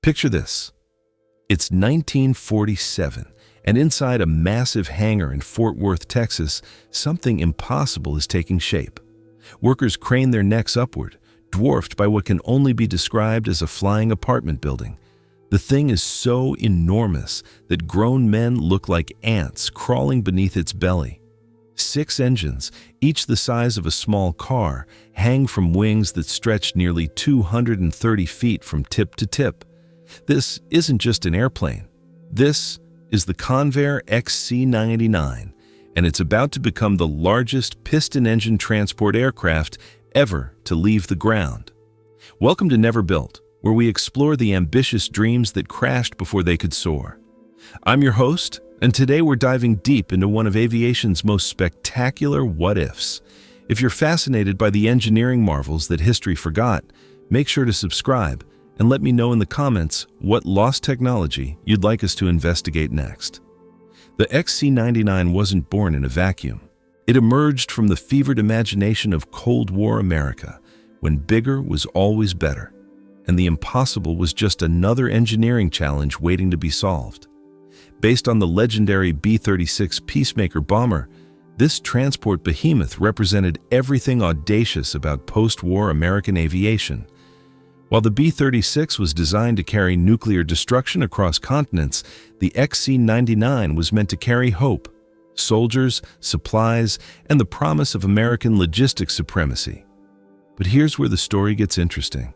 Picture this. It's 1947, and inside a massive hangar in Fort Worth, Texas, something impossible is taking shape. Workers crane their necks upward, dwarfed by what can only be described as a flying apartment building. The thing is so enormous that grown men look like ants crawling beneath its belly. 6 engines, each the size of a small car, hang from wings that stretch nearly 230 feet from tip to tip. This isn't just an airplane. This is the Convair XC-99, and it's about to become the largest piston-engine transport aircraft ever to leave the ground. Welcome to Never Built, where we explore the ambitious dreams that crashed before they could soar. I'm your host, and today we're diving deep into one of aviation's most spectacular what-ifs. If you're fascinated by the engineering marvels that history forgot, make sure to subscribe and let me know in the comments what lost technology you'd like us to investigate next. The XC-99 wasn't born in a vacuum. It emerged from the fevered imagination of Cold War America, when bigger was always better, and the impossible was just another engineering challenge waiting to be solved. Based on the legendary B-36 Peacemaker bomber, this transport behemoth represented everything audacious about post-war American aviation. While the B-36 was designed to carry nuclear destruction across continents, the XC-99 was meant to carry hope, soldiers, supplies, and the promise of American logistics supremacy. But here's where the story gets interesting.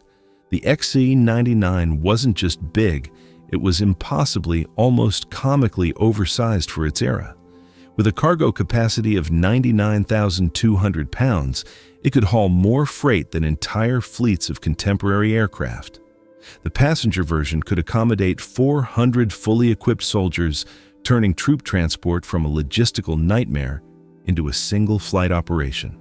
The XC-99 wasn't just big, it was impossibly, almost comically oversized for its era. With a cargo capacity of 99,200 pounds, it could haul more freight than entire fleets of contemporary aircraft. The passenger version could accommodate 400 fully equipped soldiers, turning troop transport from a logistical nightmare into a single flight operation.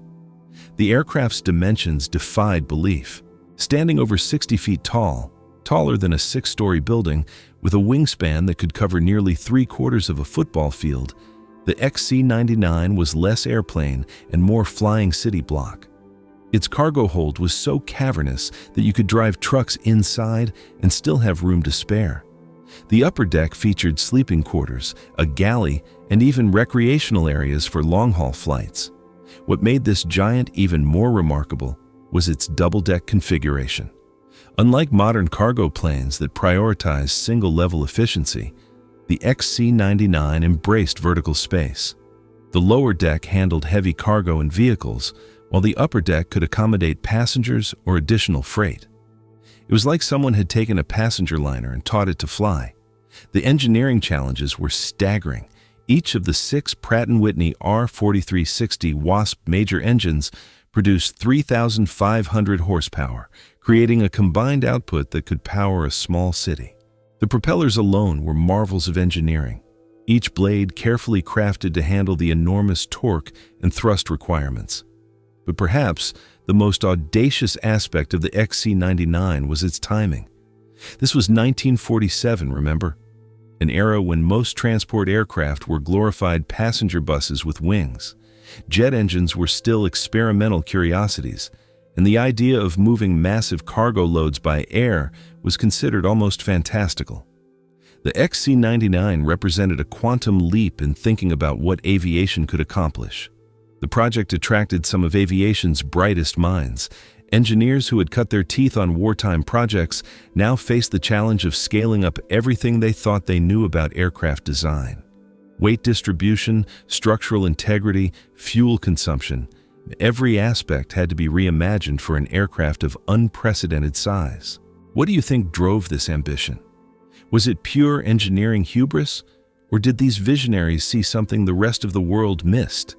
The aircraft's dimensions defied belief. Standing over 60 feet tall, taller than a 6-story building, with a wingspan that could cover nearly 3/4 of a football field, the XC-99 was less airplane and more flying city block. Its cargo hold was so cavernous that you could drive trucks inside and still have room to spare. The upper deck featured sleeping quarters, a galley, and even recreational areas for long-haul flights. What made this giant even more remarkable was its double-deck configuration. Unlike modern cargo planes that prioritize single-level efficiency, the XC-99 embraced vertical space. The lower deck handled heavy cargo and vehicles, while the upper deck could accommodate passengers or additional freight. It was like someone had taken a passenger liner and taught it to fly. The engineering challenges were staggering. Each of the 6 Pratt Whitney R-4360 Wasp Major engines produced 3,500 horsepower, creating a combined output that could power a small city. The propellers alone were marvels of engineering, each blade carefully crafted to handle the enormous torque and thrust requirements. But perhaps the most audacious aspect of the XC-99 was its timing. This was 1947, remember? An era when most transport aircraft were glorified passenger buses with wings. Jet engines were still experimental curiosities, and the idea of moving massive cargo loads by air was considered almost fantastical. The XC-99 represented a quantum leap in thinking about what aviation could accomplish. The project attracted some of aviation's brightest minds. Engineers who had cut their teeth on wartime projects now faced the challenge of scaling up everything they thought they knew about aircraft design. Weight distribution, structural integrity, fuel consumption, every aspect had to be reimagined for an aircraft of unprecedented size. What do you think drove this ambition? Was it pure engineering hubris, or did these visionaries see something the rest of the world missed?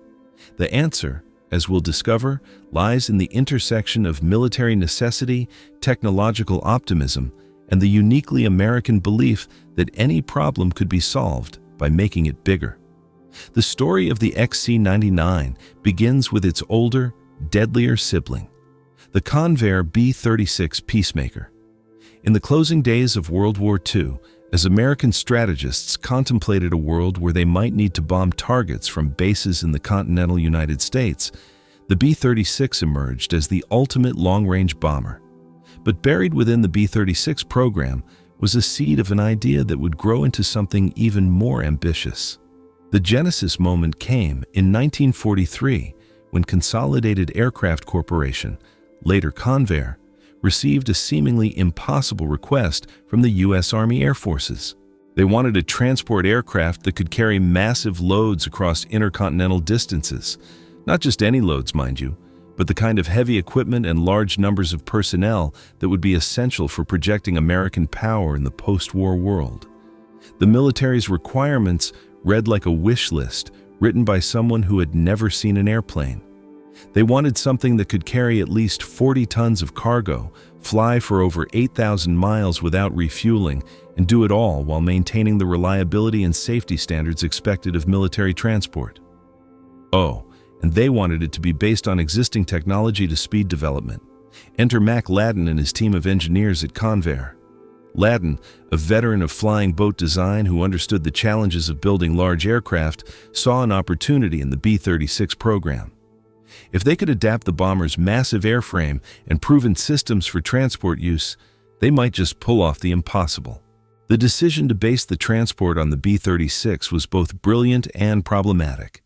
The answer, as we'll discover, lies in the intersection of military necessity, technological optimism, and the uniquely American belief that any problem could be solved by making it bigger. The story of the XC-99 begins with its older, deadlier sibling, the Convair B-36 Peacemaker. In the closing days of World War II, as American strategists contemplated a world where they might need to bomb targets from bases in the continental United States, the B-36 emerged as the ultimate long-range bomber. But buried within the B-36 program was a seed of an idea that would grow into something even more ambitious. The genesis moment came in 1943 when Consolidated Aircraft Corporation, later Convair, received a seemingly impossible request from the U.S. Army Air Forces. They wanted to transport aircraft that could carry massive loads across intercontinental distances. Not just any loads, mind you, but the kind of heavy equipment and large numbers of personnel that would be essential for projecting American power in the post-war world. The military's requirements read like a wish list written by someone who had never seen an airplane. They wanted something that could carry at least 40 tons of cargo, fly for over 8,000 miles without refueling, and do it all while maintaining the reliability and safety standards expected of military transport. Oh, and they wanted it to be based on existing technology to speed development. Enter Mac Ladden and his team of engineers at Convair. Ladden, a veteran of flying boat design who understood the challenges of building large aircraft, saw an opportunity in the B-36 program. If they could adapt the bomber's massive airframe and proven systems for transport use, they might just pull off the impossible. The decision to base the transport on the B-36 was both brilliant and problematic.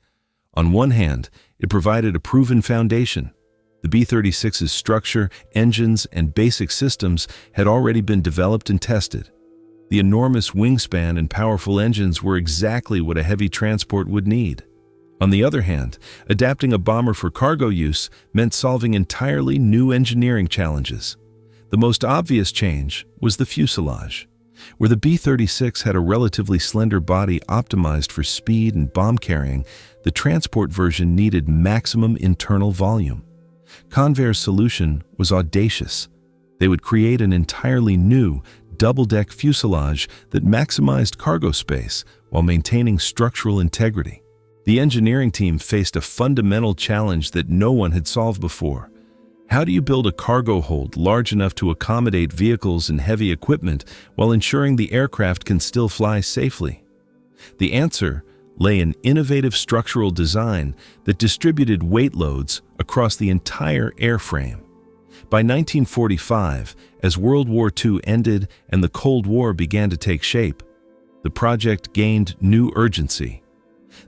On one hand, it provided a proven foundation. The B-36's structure, engines, and basic systems had already been developed and tested. The enormous wingspan and powerful engines were exactly what a heavy transport would need. On the other hand, adapting a bomber for cargo use meant solving entirely new engineering challenges. The most obvious change was the fuselage. Where the B-36 had a relatively slender body optimized for speed and bomb carrying, the transport version needed maximum internal volume. Convair's solution was audacious. They would create an entirely new, double-deck fuselage that maximized cargo space while maintaining structural integrity. The engineering team faced a fundamental challenge that no one had solved before. How do you build a cargo hold large enough to accommodate vehicles and heavy equipment while ensuring the aircraft can still fly safely? The answer lay in innovative structural design that distributed weight loads across the entire airframe. By 1945, as World War II ended and the Cold War began to take shape, the project gained new urgency.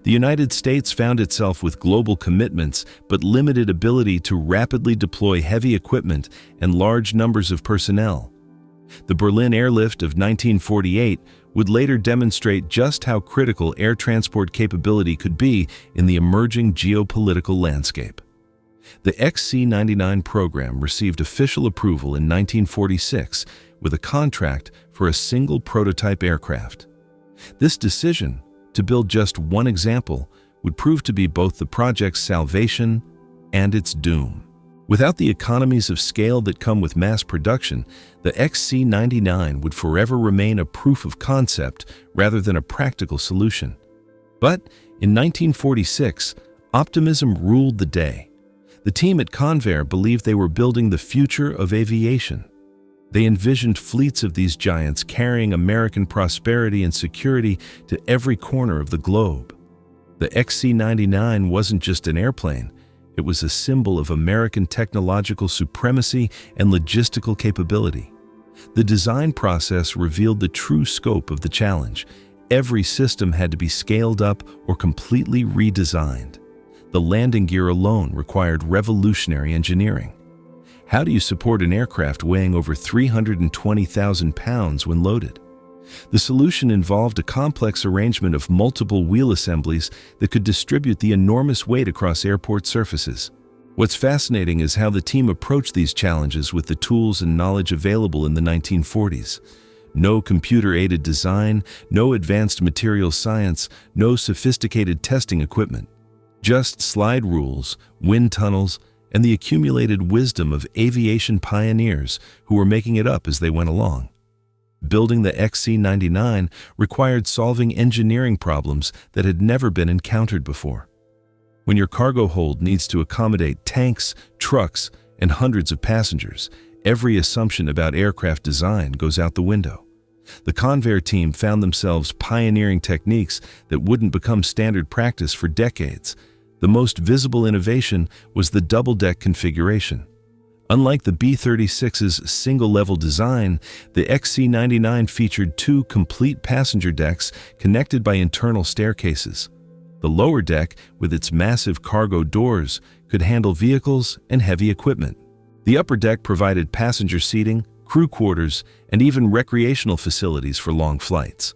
The United States found itself with global commitments but limited ability to rapidly deploy heavy equipment and large numbers of personnel. The Berlin airlift of 1948 would later demonstrate just how critical air transport capability could be in the emerging geopolitical landscape. The XC-99 program received official approval in 1946 with a contract for a single prototype aircraft. This decision, to build just one example, would prove to be both the project's salvation and its doom. Without the economies of scale that come with mass production, the XC-99 would forever remain a proof of concept rather than a practical solution. But in 1946, optimism ruled the day. The team at Convair believed they were building the future of aviation. They envisioned fleets of these giants carrying American prosperity and security to every corner of the globe. The XC-99 wasn't just an airplane. It was a symbol of American technological supremacy and logistical capability. The design process revealed the true scope of the challenge. Every system had to be scaled up or completely redesigned. The landing gear alone required revolutionary engineering. How do you support an aircraft weighing over 320,000 pounds when loaded? The solution involved a complex arrangement of multiple wheel assemblies that could distribute the enormous weight across airport surfaces. What's fascinating is how the team approached these challenges with the tools and knowledge available in the 1940s. No computer-aided design, no advanced material science, no sophisticated testing equipment. Just slide rules, wind tunnels, and the accumulated wisdom of aviation pioneers who were making it up as they went along. Building the XC-99 required solving engineering problems that had never been encountered before. When your cargo hold needs to accommodate tanks, trucks, and hundreds of passengers, every assumption about aircraft design goes out the window. The Convair team found themselves pioneering techniques that wouldn't become standard practice for decades. The most visible innovation was the double-deck configuration. Unlike the B-36's single-level design, the XC-99 featured two complete passenger decks connected by internal staircases. The lower deck, with its massive cargo doors, could handle vehicles and heavy equipment. The upper deck provided passenger seating, crew quarters, and even recreational facilities for long flights.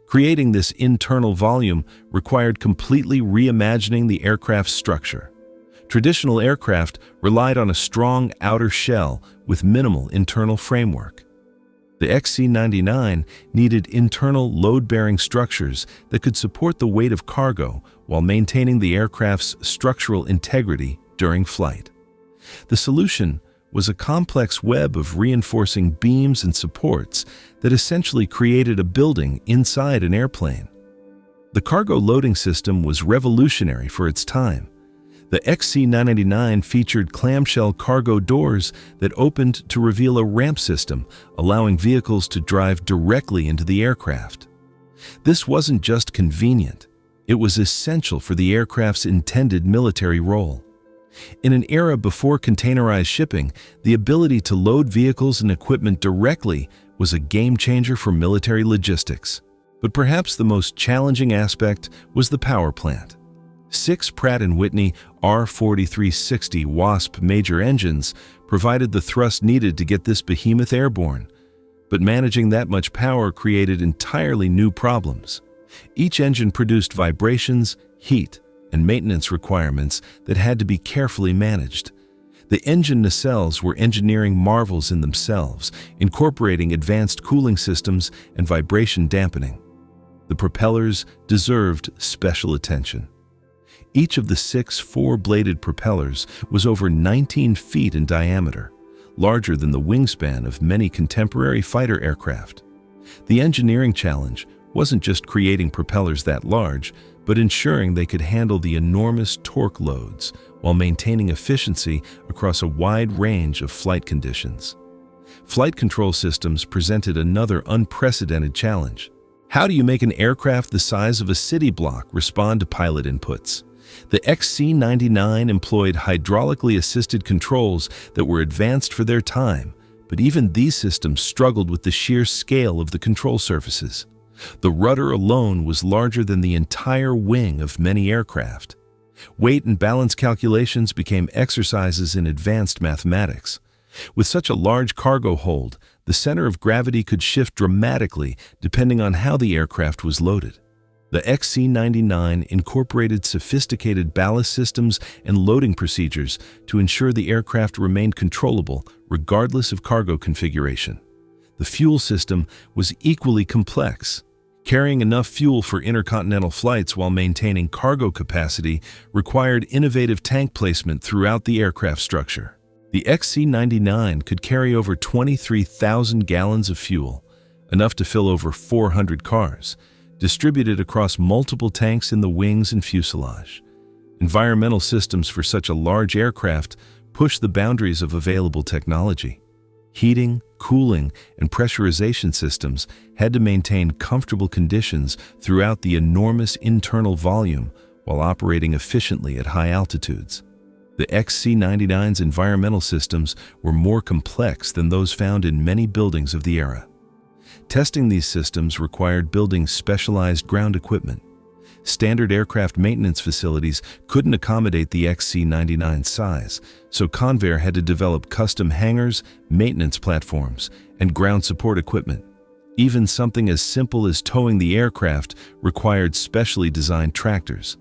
Creating this internal volume required completely reimagining the aircraft's structure. Traditional aircraft relied on a strong outer shell with minimal internal framework. The XC-99 needed internal load-bearing structures that could support the weight of cargo while maintaining the aircraft's structural integrity during flight. The solution was a complex web of reinforcing beams and supports that essentially created a building inside an airplane. The cargo loading system was revolutionary for its time. The XC-99 featured clamshell cargo doors that opened to reveal a ramp system, allowing vehicles to drive directly into the aircraft. This wasn't just convenient, it was essential for the aircraft's intended military role. In an era before containerized shipping, the ability to load vehicles and equipment directly was a game-changer for military logistics. But perhaps the most challenging aspect was the power plant. 6 Pratt Whitney R4360 Wasp Major engines provided the thrust needed to get this behemoth airborne. But managing that much power created entirely new problems. Each engine produced vibrations, heat, and maintenance requirements that had to be carefully managed. The engine nacelles were engineering marvels in themselves, incorporating advanced cooling systems and vibration dampening. The propellers deserved special attention. Each of the 6 four-bladed propellers was over 19 feet in diameter, larger than the wingspan of many contemporary fighter aircraft. The engineering challenge wasn't just creating propellers that large, but ensuring they could handle the enormous torque loads while maintaining efficiency across a wide range of flight conditions. Flight control systems presented another unprecedented challenge. How do you make an aircraft the size of a city block respond to pilot inputs? The XC-99 employed hydraulically assisted controls that were advanced for their time, but even these systems struggled with the sheer scale of the control surfaces. The rudder alone was larger than the entire wing of many aircraft. Weight and balance calculations became exercises in advanced mathematics. With such a large cargo hold, the center of gravity could shift dramatically depending on how the aircraft was loaded. The XC-99 incorporated sophisticated ballast systems and loading procedures to ensure the aircraft remained controllable regardless of cargo configuration. The fuel system was equally complex. Carrying enough fuel for intercontinental flights while maintaining cargo capacity required innovative tank placement throughout the aircraft structure. The XC-99 could carry over 23,000 gallons of fuel, enough to fill over 400 cars, distributed across multiple tanks in the wings and fuselage. Environmental systems for such a large aircraft pushed the boundaries of available technology. Heating, cooling, and pressurization systems had to maintain comfortable conditions throughout the enormous internal volume while operating efficiently at high altitudes. The XC-99's environmental systems were more complex than those found in many buildings of the era. Testing these systems required building specialized ground equipment. Standard aircraft maintenance facilities couldn't accommodate the XC-99's size, so Convair had to develop custom hangars, maintenance platforms, and ground support equipment. Even something as simple as towing the aircraft required specially designed tractors.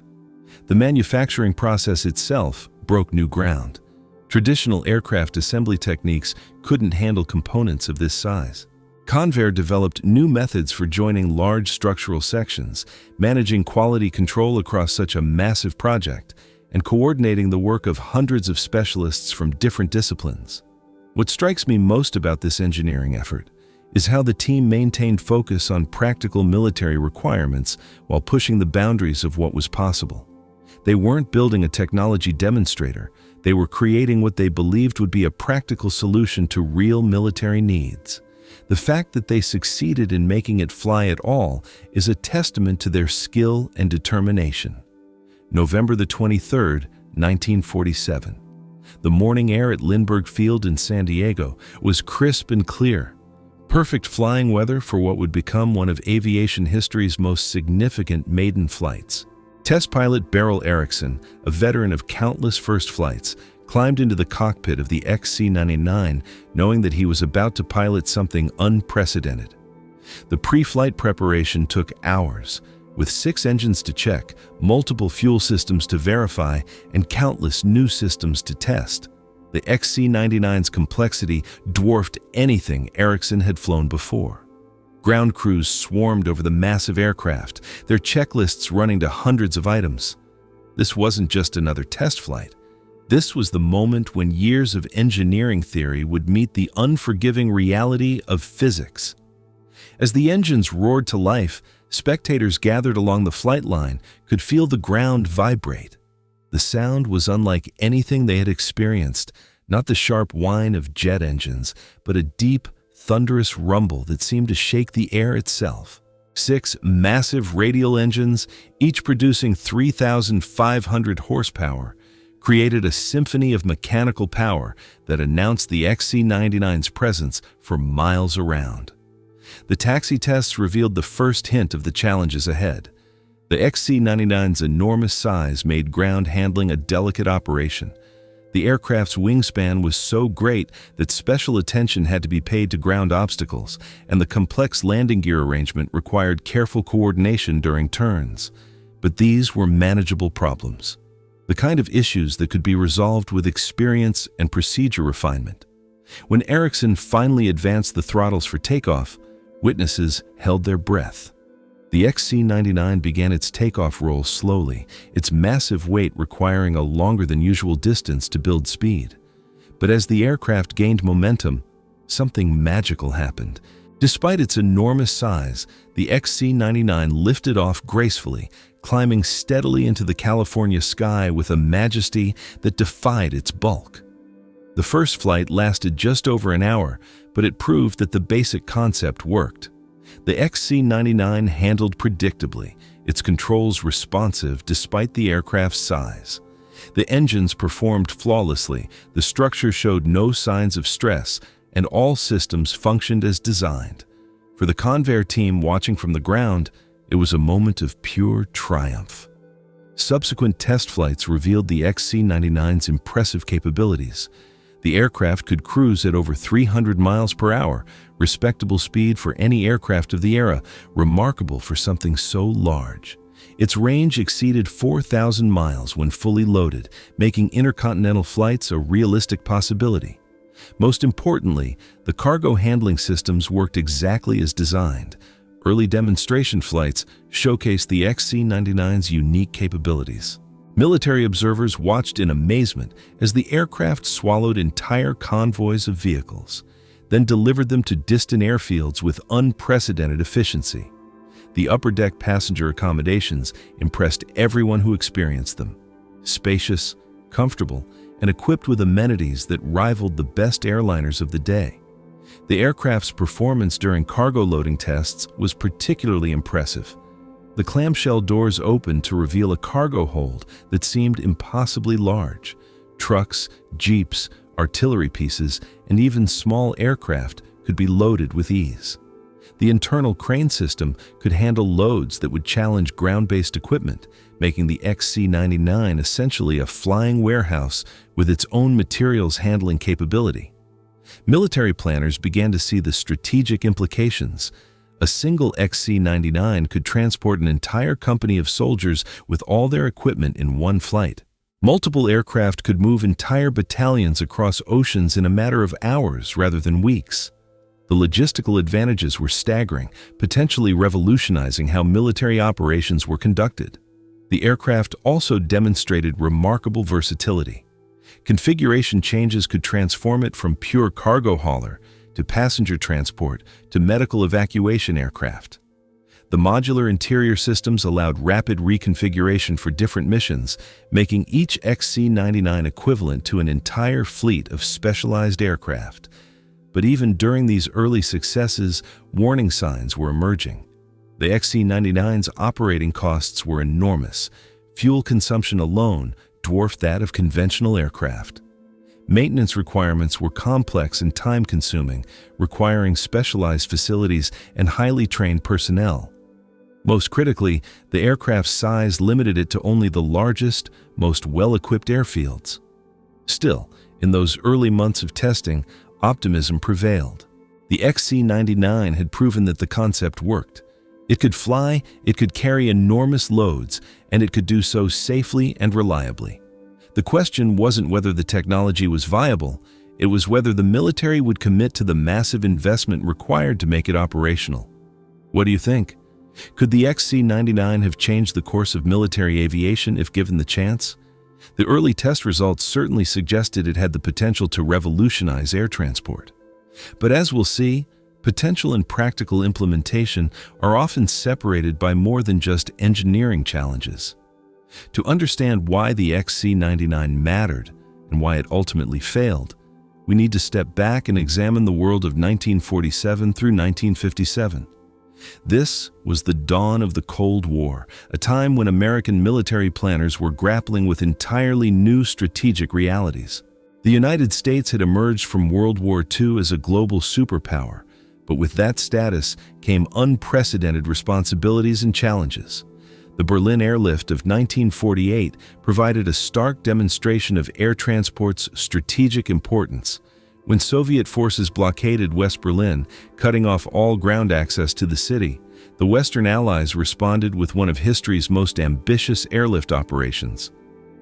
The manufacturing process itself broke new ground. Traditional aircraft assembly techniques couldn't handle components of this size. Convair developed new methods for joining large structural sections, managing quality control across such a massive project, and coordinating the work of hundreds of specialists from different disciplines. What strikes me most about this engineering effort is how the team maintained focus on practical military requirements while pushing the boundaries of what was possible. They weren't building a technology demonstrator, they were creating what they believed would be a practical solution to real military needs. The fact that they succeeded in making it fly at all is a testament to their skill and determination. November the 23rd, 1947. The morning air at Lindbergh Field in San Diego was crisp and clear, perfect flying weather for what would become one of aviation history's most significant maiden flights. Test pilot Beryl Erickson, a veteran of countless first flights, climbed into the cockpit of the XC-99 knowing that he was about to pilot something unprecedented. The pre-flight preparation took hours, with 6 engines to check, multiple fuel systems to verify, and countless new systems to test. The XC-99's complexity dwarfed anything Erickson had flown before. Ground crews swarmed over the massive aircraft, their checklists running to hundreds of items. This wasn't just another test flight. This was the moment when years of engineering theory would meet the unforgiving reality of physics. As the engines roared to life, spectators gathered along the flight line could feel the ground vibrate. The sound was unlike anything they had experienced, not the sharp whine of jet engines, but a deep, thunderous rumble that seemed to shake the air itself. 6 massive radial engines, each producing 3,500 horsepower, created a symphony of mechanical power that announced the XC-99's presence for miles around. The taxi tests revealed the first hint of the challenges ahead. The XC-99's enormous size made ground handling a delicate operation. The aircraft's wingspan was so great that special attention had to be paid to ground obstacles, and the complex landing gear arrangement required careful coordination during turns. But these were manageable problems, the kind of issues that could be resolved with experience and procedure refinement. When Erickson finally advanced the throttles for takeoff, witnesses held their breath. The XC-99 began its takeoff roll slowly, its massive weight requiring a longer than usual distance to build speed. But as the aircraft gained momentum, something magical happened. Despite its enormous size, the XC-99 lifted off gracefully, climbing steadily into the California sky with a majesty that defied its bulk. The first flight lasted just over an hour, but it proved that the basic concept worked. The XC-99 handled predictably, its controls responsive despite the aircraft's size. The engines performed flawlessly, the structure showed no signs of stress, and all systems functioned as designed. For the Convair team watching from the ground, it was a moment of pure triumph. Subsequent test flights revealed the XC-99's impressive capabilities. The aircraft could cruise at over 300 miles per hour, respectable speed for any aircraft of the era, remarkable for something so large. Its range exceeded 4,000 miles when fully loaded, making intercontinental flights a realistic possibility. Most importantly, the cargo handling systems worked exactly as designed. Early demonstration flights showcased the XC-99's unique capabilities. Military observers watched in amazement as the aircraft swallowed entire convoys of vehicles, then delivered them to distant airfields with unprecedented efficiency. The upper-deck passenger accommodations impressed everyone who experienced them. Spacious, comfortable, and equipped with amenities that rivaled the best airliners of the day. The aircraft's performance during cargo loading tests was particularly impressive. The clamshell doors opened to reveal a cargo hold that seemed impossibly large. Trucks, jeeps, artillery pieces, and even small aircraft could be loaded with ease. The internal crane system could handle loads that would challenge ground-based equipment, making the XC-99 essentially a flying warehouse with its own materials handling capability. Military planners began to see the strategic implications. A single XC-99 could transport an entire company of soldiers with all their equipment in one flight. Multiple aircraft could move entire battalions across oceans in a matter of hours rather than weeks. The logistical advantages were staggering, potentially revolutionizing how military operations were conducted. The aircraft also demonstrated remarkable versatility. Configuration changes could transform it from pure cargo hauler to passenger transport to medical evacuation aircraft. The modular interior systems allowed rapid reconfiguration for different missions, making each XC-99 equivalent to an entire fleet of specialized aircraft. But even during these early successes, warning signs were emerging. The XC-99's operating costs were enormous. Fuel consumption alone dwarfed that of conventional aircraft. Maintenance requirements were complex and time-consuming, requiring specialized facilities and highly trained personnel. Most critically, the aircraft's size limited it to only the largest, most well-equipped airfields. Still, in those early months of testing, optimism prevailed. The XC-99 had proven that the concept worked. It could fly, it could carry enormous loads, and it could do so safely and reliably. The question wasn't whether the technology was viable, it was whether the military would commit to the massive investment required to make it operational. What do you think? Could the XC-99 have changed the course of military aviation if given the chance? The early test results certainly suggested it had the potential to revolutionize air transport. But as we'll see, potential and practical implementation are often separated by more than just engineering challenges. To understand why the XC-99 mattered and why it ultimately failed, we need to step back and examine the world of 1947 through 1957. This was the dawn of the Cold War, a time when American military planners were grappling with entirely new strategic realities. The United States had emerged from World War II as a global superpower, but with that status came unprecedented responsibilities and challenges. The Berlin airlift of 1948 provided a stark demonstration of air transport's strategic importance. When Soviet forces blockaded West Berlin, cutting off all ground access to the city, the Western Allies responded with one of history's most ambitious airlift operations.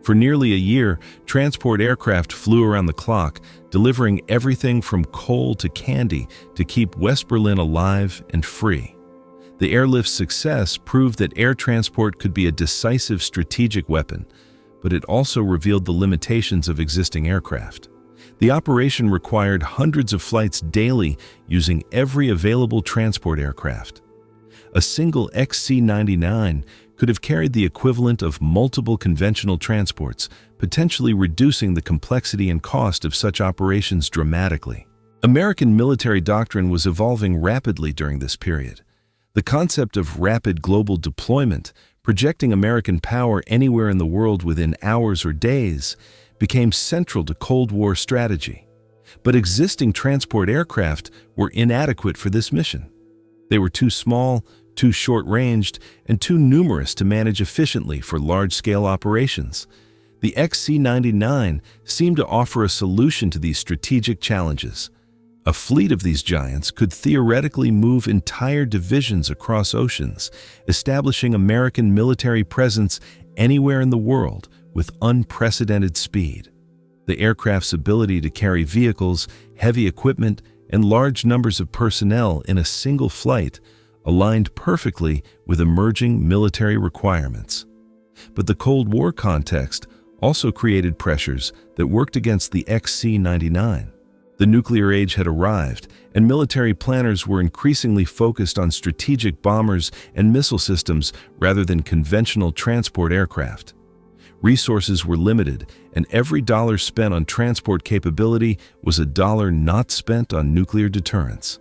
For nearly a year, transport aircraft flew around the clock, delivering everything from coal to candy to keep West Berlin alive and free. The airlift's success proved that air transport could be a decisive strategic weapon, but it also revealed the limitations of existing aircraft. The operation required hundreds of flights daily using every available transport aircraft. A single XC-99 could have carried the equivalent of multiple conventional transports, potentially reducing the complexity and cost of such operations dramatically. American military doctrine was evolving rapidly during this period. The concept of rapid global deployment, projecting American power anywhere in the world within hours or days, became central to Cold War strategy. But existing transport aircraft were inadequate for this mission. They were too small, too short-ranged, and too numerous to manage efficiently for large-scale operations. The XC-99 seemed to offer a solution to these strategic challenges. A fleet of these giants could theoretically move entire divisions across oceans, establishing American military presence anywhere in the world with unprecedented speed. The aircraft's ability to carry vehicles, heavy equipment, and large numbers of personnel in a single flight aligned perfectly with emerging military requirements. But the Cold War context also created pressures that worked against the XC-99. The nuclear age had arrived, and military planners were increasingly focused on strategic bombers and missile systems rather than conventional transport aircraft. Resources were limited, and every dollar spent on transport capability was a dollar not spent on nuclear deterrence.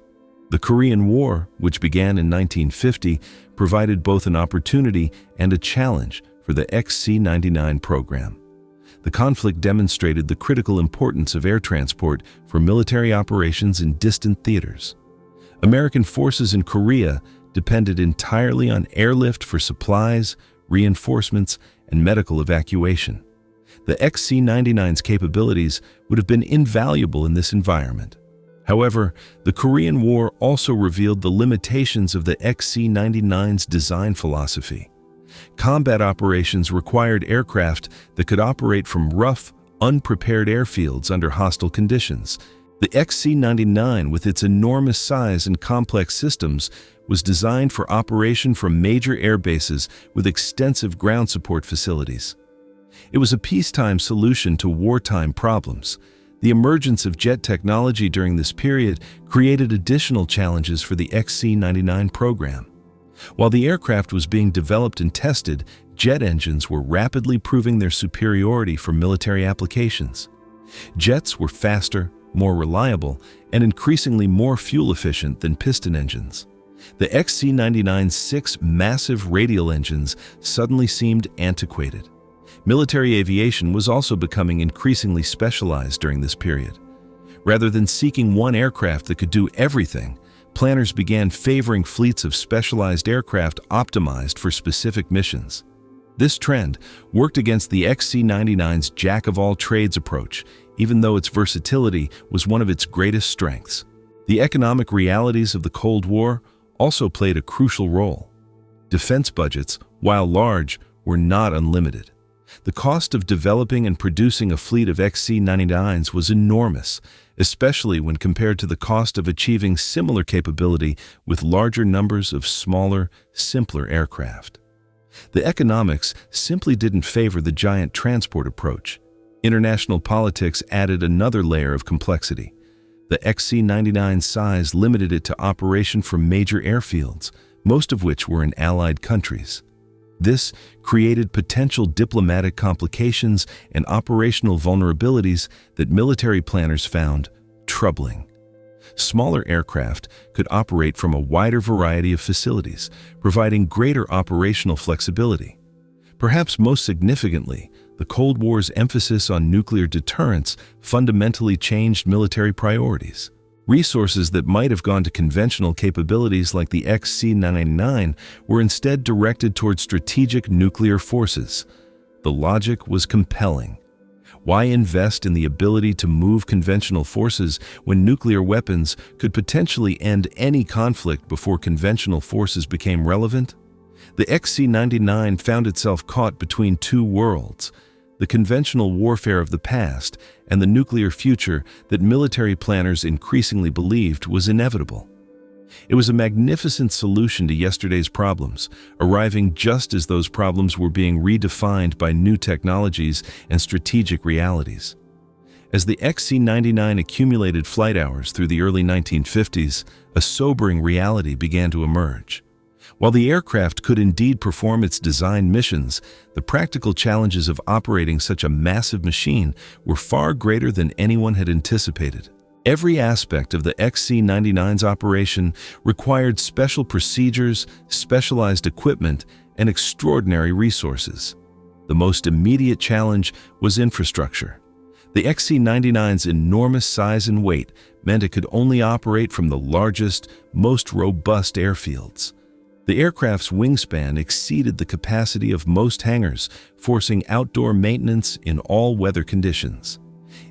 The Korean War, which began in 1950, provided both an opportunity and a challenge for the XC-99 program. The conflict demonstrated the critical importance of air transport for military operations in distant theaters. American forces in Korea depended entirely on airlift for supplies, reinforcements, and medical evacuation. The XC-99's capabilities would have been invaluable in this environment. However, the Korean War also revealed the limitations of the XC-99's design philosophy. Combat operations required aircraft that could operate from rough, unprepared airfields under hostile conditions. The XC-99, with its enormous size and complex systems, was designed for operation from major air bases with extensive ground support facilities. It was a peacetime solution to wartime problems. The emergence of jet technology during this period created additional challenges for the XC-99 program. While the aircraft was being developed and tested, jet engines were rapidly proving their superiority for military applications. Jets were faster, more reliable, and increasingly more fuel-efficient than piston engines. The XC-99's 6 massive radial engines suddenly seemed antiquated. Military aviation was also becoming increasingly specialized during this period. Rather than seeking one aircraft that could do everything, planners began favoring fleets of specialized aircraft optimized for specific missions. This trend worked against the XC-99's jack-of-all-trades approach, even though its versatility was one of its greatest strengths. The economic realities of the Cold War also played a crucial role. Defense budgets, while large, were not unlimited. The cost of developing and producing a fleet of XC-99s was enormous, especially when compared to the cost of achieving similar capability with larger numbers of smaller, simpler aircraft. The economics simply didn't favor the giant transport approach. International politics added another layer of complexity. The XC-99's size limited it to operation from major airfields, most of which were in allied countries. This created potential diplomatic complications and operational vulnerabilities that military planners found troubling. Smaller aircraft could operate from a wider variety of facilities, providing greater operational flexibility. Perhaps most significantly, the Cold War's emphasis on nuclear deterrence fundamentally changed military priorities. Resources that might have gone to conventional capabilities like the XC-99 were instead directed toward strategic nuclear forces. The logic was compelling. Why invest in the ability to move conventional forces when nuclear weapons could potentially end any conflict before conventional forces became relevant? The XC-99 found itself caught between two worlds: the conventional warfare of the past and the nuclear future that military planners increasingly believed was inevitable. It was a magnificent solution to yesterday's problems, arriving just as those problems were being redefined by new technologies and strategic realities. As the XC-99 accumulated flight hours through the early 1950s, a sobering reality began to emerge. While the aircraft could indeed perform its design missions, the practical challenges of operating such a massive machine were far greater than anyone had anticipated. Every aspect of the XC-99's operation required special procedures, specialized equipment, and extraordinary resources. The most immediate challenge was infrastructure. The XC-99's enormous size and weight meant it could only operate from the largest, most robust airfields. The aircraft's wingspan exceeded the capacity of most hangars, forcing outdoor maintenance in all weather conditions.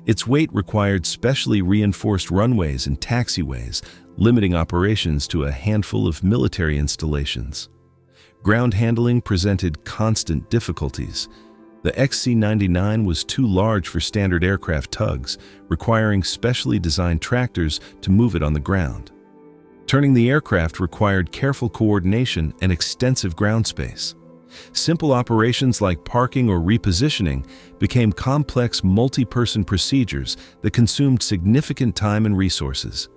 Its weight required specially reinforced runways and taxiways, limiting operations to a handful of military installations. Ground handling presented constant difficulties. The XC-99 was too large for standard aircraft tugs, requiring specially designed tractors to move it on the ground. Turning the aircraft required careful coordination and extensive ground space. Simple operations like parking or repositioning became complex multi-person procedures that consumed significant time and resources.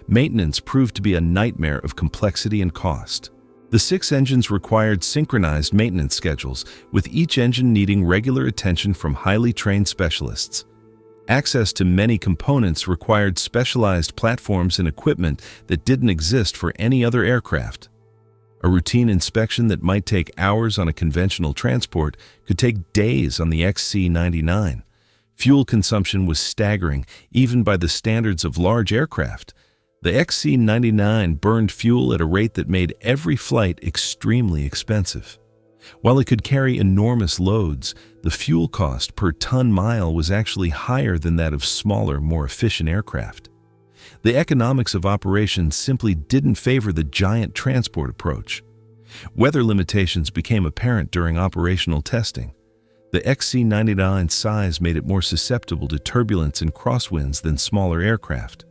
Maintenance proved to be a nightmare of complexity and cost. The 6 engines required synchronized maintenance schedules, with each engine needing regular attention from highly trained specialists. Access to many components required specialized platforms and equipment that didn't exist for any other aircraft. A routine inspection that might take hours on a conventional transport could take days on the XC-99. Fuel consumption was staggering, even by the standards of large aircraft. The XC-99 burned fuel at a rate that made every flight extremely expensive. While it could carry enormous loads, the fuel cost per ton-mile was actually higher than that of smaller, more efficient aircraft. The economics of operations simply didn't favor the giant transport approach. Weather limitations became apparent during operational testing. The XC-99's size made it more susceptible to turbulence and crosswinds than smaller aircraft.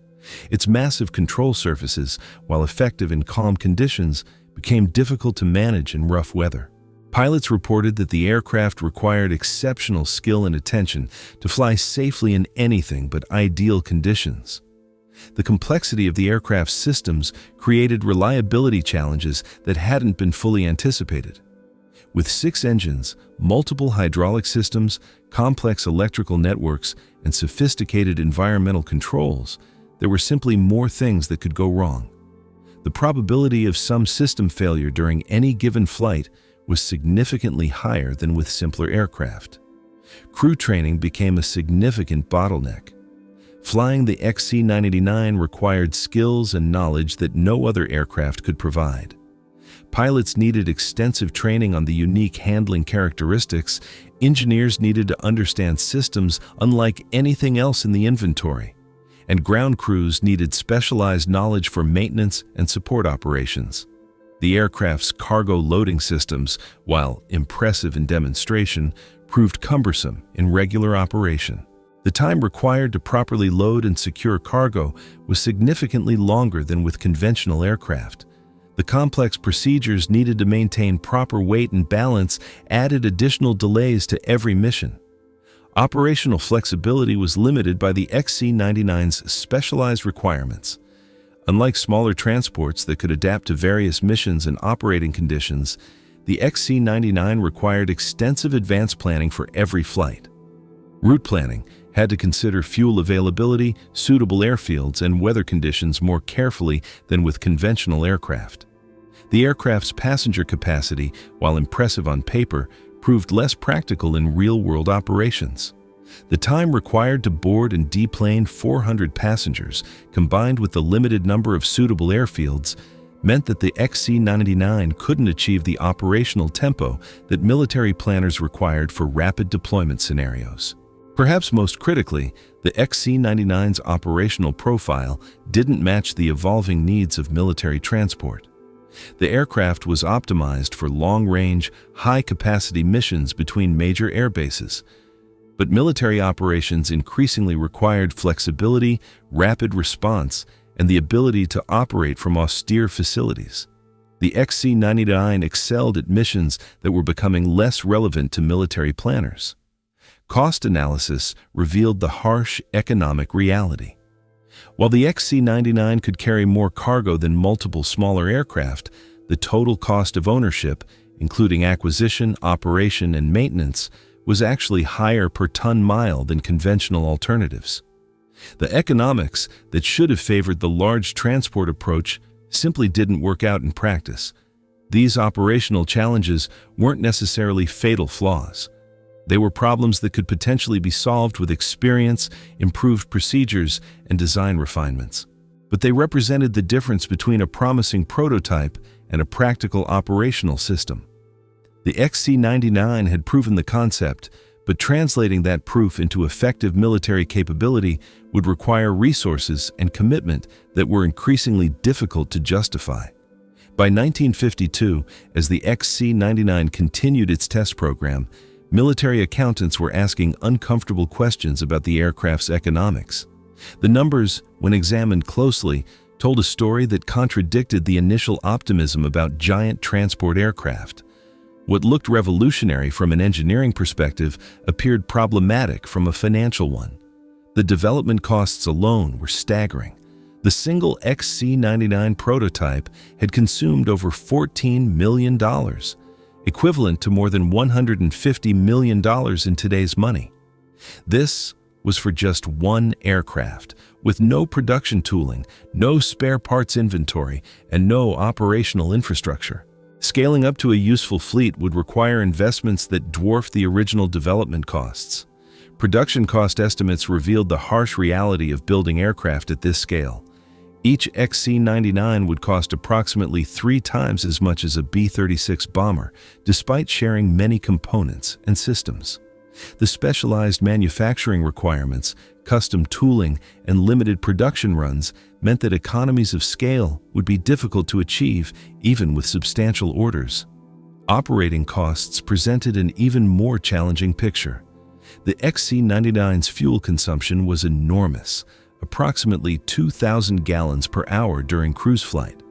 Its massive control surfaces, while effective in calm conditions, became difficult to manage in rough weather. Pilots reported that the aircraft required exceptional skill and attention to fly safely in anything but ideal conditions. The complexity of the aircraft's systems created reliability challenges that hadn't been fully anticipated. With 6 engines, multiple hydraulic systems, complex electrical networks, and sophisticated environmental controls, there were simply more things that could go wrong. The probability of some system failure during any given flight was significantly higher than with simpler aircraft. Crew training became a significant bottleneck. Flying the XC-99 required skills and knowledge that no other aircraft could provide. Pilots needed extensive training on the unique handling characteristics. Engineers needed to understand systems unlike anything else in the inventory. And ground crews needed specialized knowledge for maintenance and support operations. The aircraft's cargo loading systems, while impressive in demonstration, proved cumbersome in regular operation. The time required to properly load and secure cargo was significantly longer than with conventional aircraft. The complex procedures needed to maintain proper weight and balance added additional delays to every mission. Operational flexibility was limited by the XC-99's specialized requirements. Unlike smaller transports that could adapt to various missions and operating conditions, the XC-99 required extensive advanced planning for every flight. Route planning had to consider fuel availability, suitable airfields, and weather conditions more carefully than with conventional aircraft. The aircraft's passenger capacity, while impressive on paper, proved less practical in real-world operations. The time required to board and deplane 400 passengers, combined with the limited number of suitable airfields, meant that the XC-99 couldn't achieve the operational tempo that military planners required for rapid deployment scenarios. Perhaps most critically, the XC-99's operational profile didn't match the evolving needs of military transport. The aircraft was optimized for long-range, high-capacity missions between major air bases, but military operations increasingly required flexibility, rapid response, and the ability to operate from austere facilities. The XC-99 excelled at missions that were becoming less relevant to military planners. Cost analysis revealed the harsh economic reality. While the XC-99 could carry more cargo than multiple smaller aircraft, the total cost of ownership, including acquisition, operation, and maintenance, was actually higher per ton-mile than conventional alternatives. The economics that should have favored the large transport approach simply didn't work out in practice. These operational challenges weren't necessarily fatal flaws. They were problems that could potentially be solved with experience, improved procedures, and design refinements. But they represented the difference between a promising prototype and a practical operational system. The XC-99 had proven the concept, but translating that proof into effective military capability would require resources and commitment that were increasingly difficult to justify. By 1952, as the XC-99 continued its test program, military accountants were asking uncomfortable questions about the aircraft's economics. The numbers, when examined closely, told a story that contradicted the initial optimism about giant transport aircraft. What looked revolutionary from an engineering perspective appeared problematic from a financial one. The development costs alone were staggering. The single XC-99 prototype had consumed over $14 million, equivalent to more than $150 million in today's money. This was for just one aircraft, with no production tooling, no spare parts inventory, and no operational infrastructure. Scaling up to a useful fleet would require investments that dwarfed the original development costs. Production cost estimates revealed the harsh reality of building aircraft at this scale. Each XC-99 would cost approximately 3 times as much as a B-36 bomber, despite sharing many components and systems. The specialized manufacturing requirements, custom tooling, and limited production runs meant that economies of scale would be difficult to achieve even with substantial orders. Operating costs presented an even more challenging picture. The XC-99's fuel consumption was enormous, approximately 2,000 gallons per hour during cruise flight.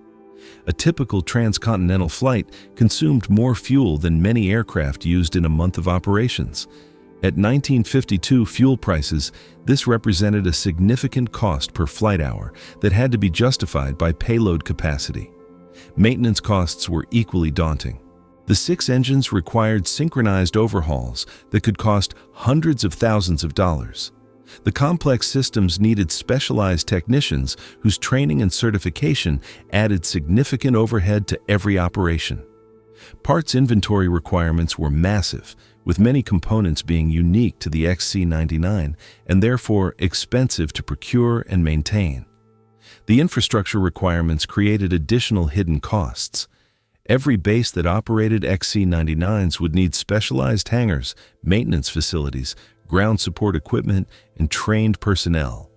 A typical transcontinental flight consumed more fuel than many aircraft used in a month of operations. At 1952 fuel prices, this represented a significant cost per flight hour that had to be justified by payload capacity. Maintenance costs were equally daunting. The 6 engines required synchronized overhauls that could cost hundreds of thousands of dollars. The complex systems needed specialized technicians whose training and certification added significant overhead to every operation. Parts inventory requirements were massive, with many components being unique to the XC-99 and therefore expensive to procure and maintain. The infrastructure requirements created additional hidden costs. Every base that operated XC-99s would need specialized hangars, maintenance facilities, ground support equipment, and trained personnel.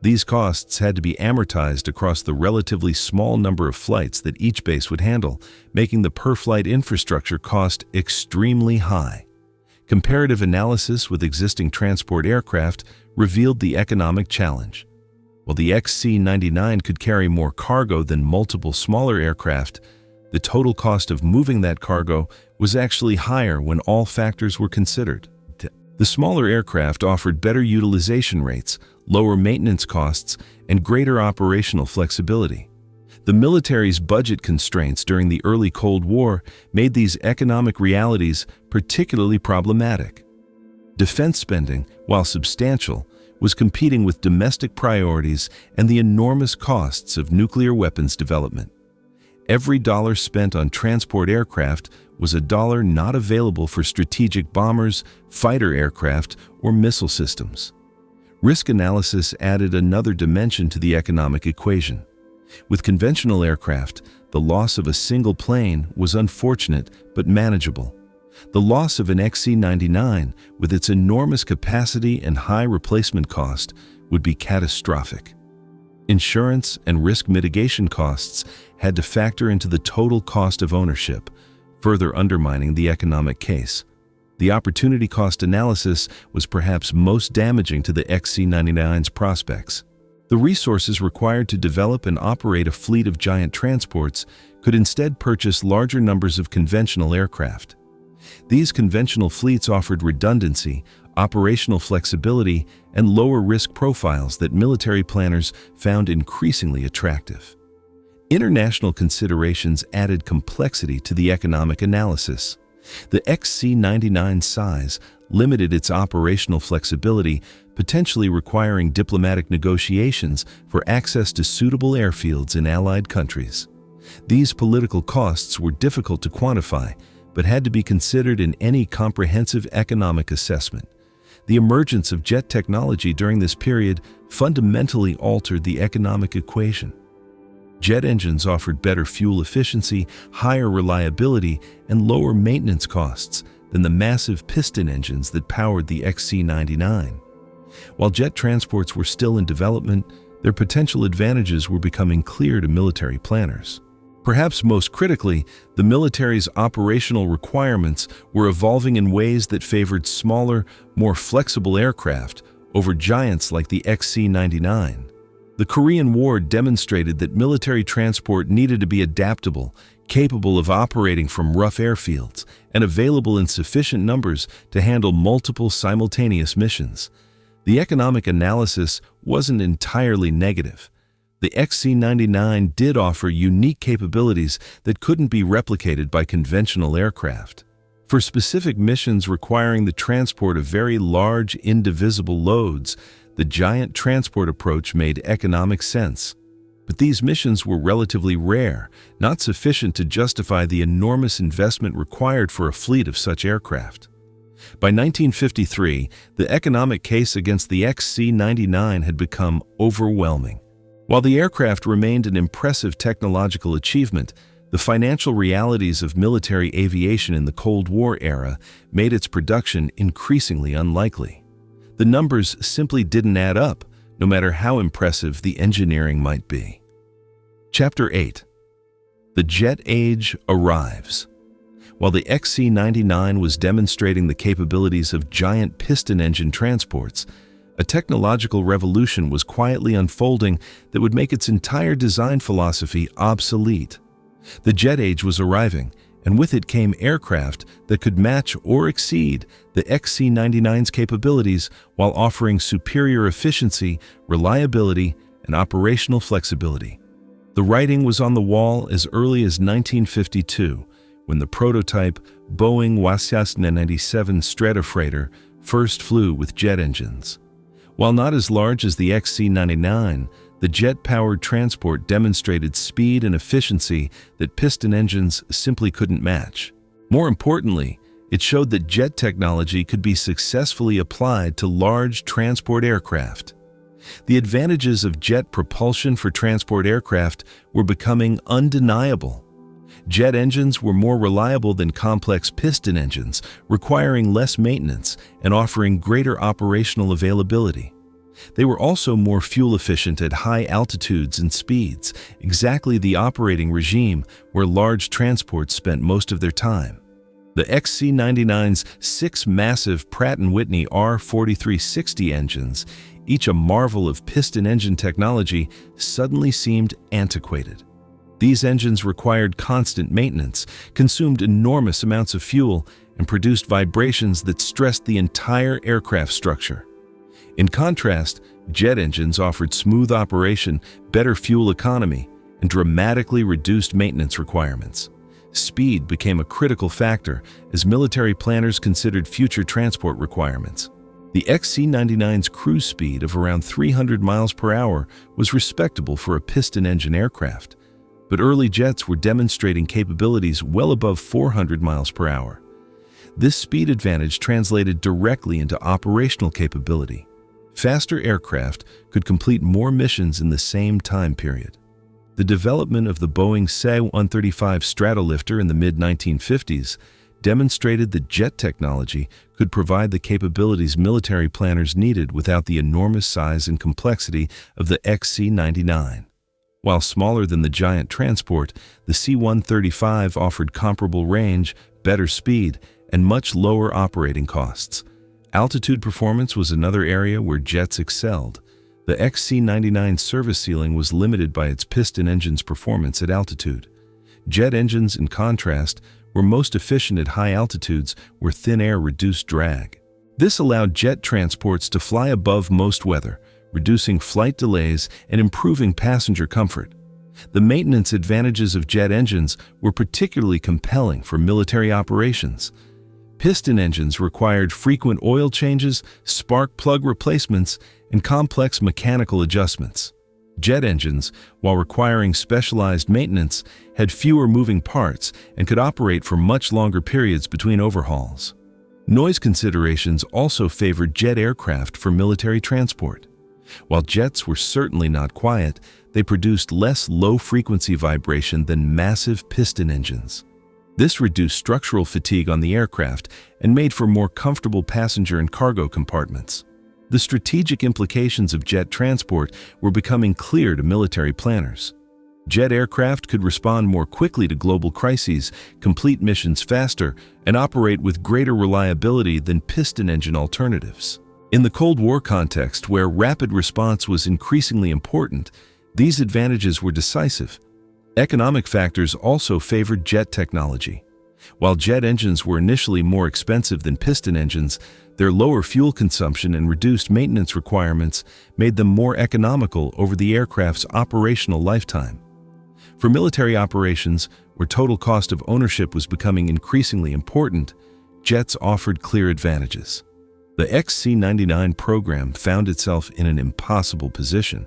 These costs had to be amortized across the relatively small number of flights that each base would handle, making the per-flight infrastructure cost extremely high. Comparative analysis with existing transport aircraft revealed the economic challenge. While the XC-99 could carry more cargo than multiple smaller aircraft, the total cost of moving that cargo was actually higher when all factors were considered. The smaller aircraft offered better utilization rates, lower maintenance costs, and greater operational flexibility. The military's budget constraints during the early Cold War made these economic realities particularly problematic. Defense spending, while substantial, was competing with domestic priorities and the enormous costs of nuclear weapons development. Every dollar spent on transport aircraft was a dollar not available for strategic bombers, fighter aircraft, or missile systems. Risk analysis added another dimension to the economic equation. With conventional aircraft, the loss of a single plane was unfortunate but manageable. The loss of an XC-99, with its enormous capacity and high replacement cost, would be catastrophic. Insurance and risk mitigation costs had to factor into the total cost of ownership, further undermining the economic case. The opportunity cost analysis was perhaps most damaging to the XC-99's prospects. The resources required to develop and operate a fleet of giant transports could instead purchase larger numbers of conventional aircraft. These conventional fleets offered redundancy, operational flexibility, and lower risk profiles that military planners found increasingly attractive. International considerations added complexity to the economic analysis. The XC-99's size limited its operational flexibility, potentially requiring diplomatic negotiations for access to suitable airfields in allied countries. These political costs were difficult to quantify, but had to be considered in any comprehensive economic assessment. The emergence of jet technology during this period fundamentally altered the economic equation. Jet engines offered better fuel efficiency, higher reliability, and lower maintenance costs than the massive piston engines that powered the XC-99. While jet transports were still in development, their potential advantages were becoming clear to military planners. Perhaps most critically, the military's operational requirements were evolving in ways that favored smaller, more flexible aircraft over giants like the XC-99. The Korean War demonstrated that military transport needed to be adaptable, capable of operating from rough airfields, and available in sufficient numbers to handle multiple simultaneous missions. The economic analysis wasn't entirely negative. The XC-99 did offer unique capabilities that couldn't be replicated by conventional aircraft. For specific missions requiring the transport of very large, indivisible loads, the giant transport approach made economic sense. But these missions were relatively rare, not sufficient to justify the enormous investment required for a fleet of such aircraft. By 1953, the economic case against the XC-99 had become overwhelming. While the aircraft remained an impressive technological achievement, the financial realities of military aviation in the Cold War era made its production increasingly unlikely. The numbers simply didn't add up, no matter how impressive the engineering might be. Chapter 8. The Jet Age arrives. While the XC-99 was demonstrating the capabilities of giant piston-engine transports, a technological revolution was quietly unfolding that would make its entire design philosophy obsolete. The jet age was arriving, and with it came aircraft that could match or exceed the XC-99's capabilities while offering superior efficiency, reliability, and operational flexibility. The writing was on the wall as early as 1952, when the prototype Boeing XC-99 Stratofreighter first flew with jet engines. While not as large as the XC-99, the jet-powered transport demonstrated speed and efficiency that piston engines simply couldn't match. More importantly, it showed that jet technology could be successfully applied to large transport aircraft. The advantages of jet propulsion for transport aircraft were becoming undeniable. Jet engines were more reliable than complex piston engines, requiring less maintenance and offering greater operational availability. They were also more fuel efficient at high altitudes and speeds, exactly the operating regime where large transports spent most of their time. The XC-99's 6 massive Pratt Whitney R4360 engines, each a marvel of piston engine technology, suddenly seemed antiquated. These engines required constant maintenance, consumed enormous amounts of fuel, and produced vibrations that stressed the entire aircraft structure. In contrast, jet engines offered smooth operation, better fuel economy, and dramatically reduced maintenance requirements. Speed became a critical factor as military planners considered future transport requirements. The XC-99's cruise speed of around 300 miles per hour was respectable for a piston-engine aircraft, but early jets were demonstrating capabilities well above 400 miles per hour. This speed advantage translated directly into operational capability. Faster aircraft could complete more missions in the same time period. The development of the Boeing C-135 Stratolifter in the mid-1950s demonstrated that jet technology could provide the capabilities military planners needed without the enormous size and complexity of the XC-99. While smaller than the giant transport, the C-135 offered comparable range, better speed, and much lower operating costs. Altitude performance was another area where jets excelled. The XC-99 service ceiling was limited by its piston engine's performance at altitude. Jet engines, in contrast, were most efficient at high altitudes where thin air reduced drag. This allowed jet transports to fly above most weather, reducing flight delays and improving passenger comfort. The maintenance advantages of jet engines were particularly compelling for military operations. Piston engines required frequent oil changes, spark plug replacements, and complex mechanical adjustments. Jet engines, while requiring specialized maintenance, had fewer moving parts and could operate for much longer periods between overhauls. Noise considerations also favored jet aircraft for military transport. While jets were certainly not quiet, they produced less low-frequency vibration than massive piston engines. This reduced structural fatigue on the aircraft and made for more comfortable passenger and cargo compartments. The strategic implications of jet transport were becoming clear to military planners. Jet aircraft could respond more quickly to global crises, complete missions faster, and operate with greater reliability than piston engine alternatives. In the Cold War context, where rapid response was increasingly important, these advantages were decisive. Economic factors also favored jet technology. While jet engines were initially more expensive than piston engines, their lower fuel consumption and reduced maintenance requirements made them more economical over the aircraft's operational lifetime. For military operations, where total cost of ownership was becoming increasingly important, jets offered clear advantages. The XC-99 program found itself in an impossible position.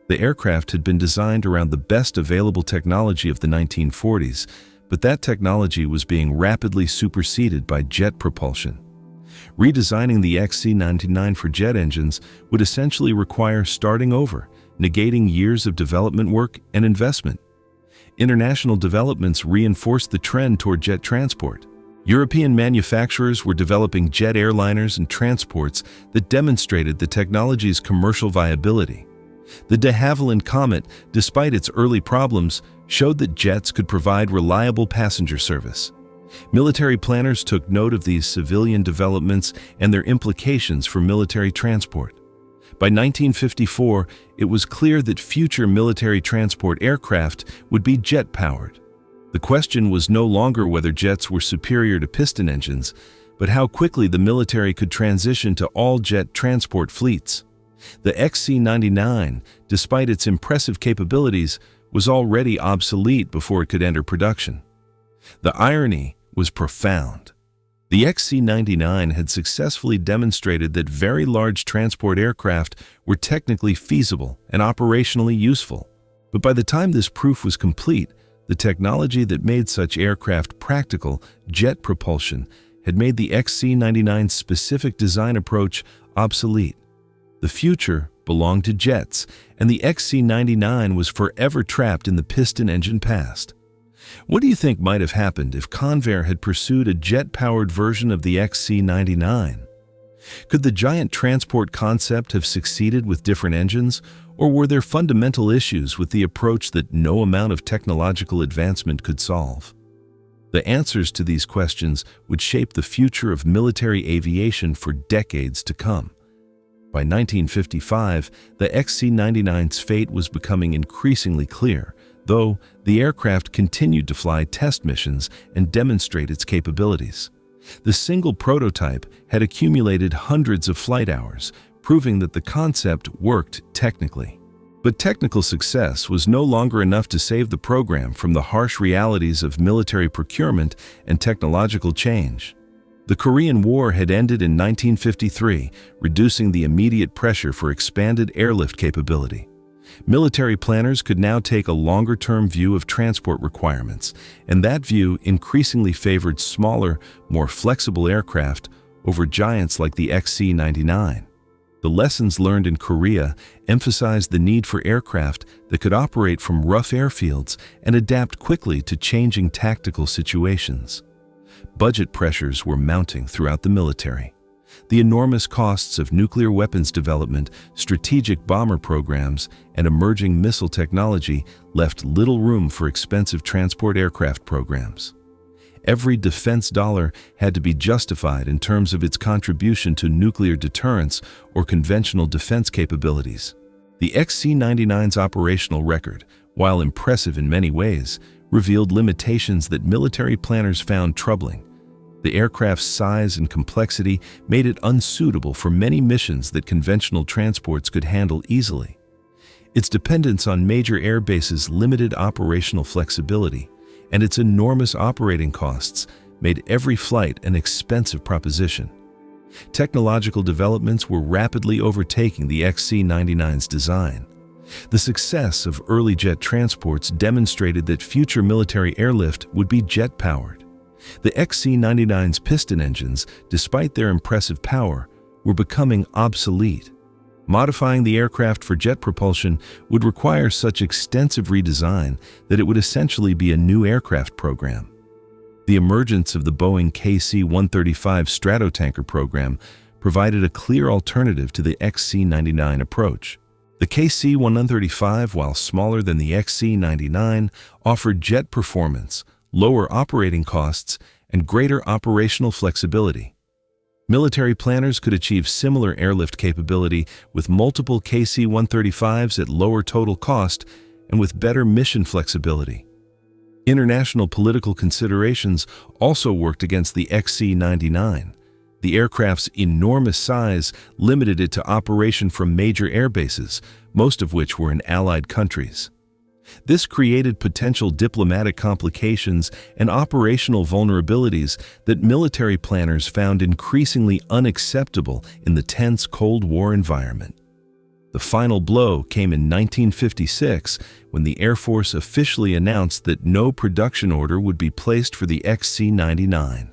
The aircraft had been designed around the best available technology of the 1940s, but that technology was being rapidly superseded by jet propulsion. Redesigning the XC-99 for jet engines would essentially require starting over, negating years of development work and investment. International developments reinforced the trend toward jet transport. European manufacturers were developing jet airliners and transports that demonstrated the technology's commercial viability. The de Havilland Comet, despite its early problems, showed that jets could provide reliable passenger service. Military planners took note of these civilian developments and their implications for military transport. By 1954, it was clear that future military transport aircraft would be jet-powered. The question was no longer whether jets were superior to piston engines, but how quickly the military could transition to all-jet transport fleets. The XC-99, despite its impressive capabilities, was already obsolete before it could enter production. The irony was profound. The XC-99 had successfully demonstrated that very large transport aircraft were technically feasible and operationally useful. But by the time this proof was complete, the technology that made such aircraft practical, jet propulsion, had made the XC-99's specific design approach obsolete. The future belonged to jets, and the XC-99 was forever trapped in the piston-engine past. What do you think might have happened if Convair had pursued a jet-powered version of the XC-99? Could the giant transport concept have succeeded with different engines, or were there fundamental issues with the approach that no amount of technological advancement could solve? The answers to these questions would shape the future of military aviation for decades to come. By 1955, the XC-99's fate was becoming increasingly clear, though the aircraft continued to fly test missions and demonstrate its capabilities. The single prototype had accumulated hundreds of flight hours, proving that the concept worked technically. But technical success was no longer enough to save the program from the harsh realities of military procurement and technological change. The Korean War had ended in 1953, reducing the immediate pressure for expanded airlift capability. Military planners could now take a longer-term view of transport requirements, and that view increasingly favored smaller, more flexible aircraft over giants like the XC-99. The lessons learned in Korea emphasized the need for aircraft that could operate from rough airfields and adapt quickly to changing tactical situations. Budget pressures were mounting throughout the military. The enormous costs of nuclear weapons development, strategic bomber programs, and emerging missile technology left little room for expensive transport aircraft programs. Every defense dollar had to be justified in terms of its contribution to nuclear deterrence or conventional defense capabilities. The XC-99's operational record, while impressive in many ways, revealed limitations that military planners found troubling. The aircraft's size and complexity made it unsuitable for many missions that conventional transports could handle easily. Its dependence on major air bases limited operational flexibility, and its enormous operating costs made every flight an expensive proposition. Technological developments were rapidly overtaking the XC-99's design. The success of early jet transports demonstrated that future military airlift would be jet-powered. The XC-99's piston engines, despite their impressive power, were becoming obsolete. Modifying the aircraft for jet propulsion would require such extensive redesign that it would essentially be a new aircraft program. The emergence of the Boeing KC-135 Stratotanker program provided a clear alternative to the XC-99 approach. The KC-135, while smaller than the XC-99, offered jet performance, lower operating costs, and greater operational flexibility. Military planners could achieve similar airlift capability with multiple KC-135s at lower total cost and with better mission flexibility. International political considerations also worked against the XC-99. The aircraft's enormous size limited it to operation from major air bases, most of which were in allied countries. This created potential diplomatic complications and operational vulnerabilities that military planners found increasingly unacceptable in the tense Cold War environment. The final blow came in 1956 when the Air Force officially announced that no production order would be placed for the XC-99.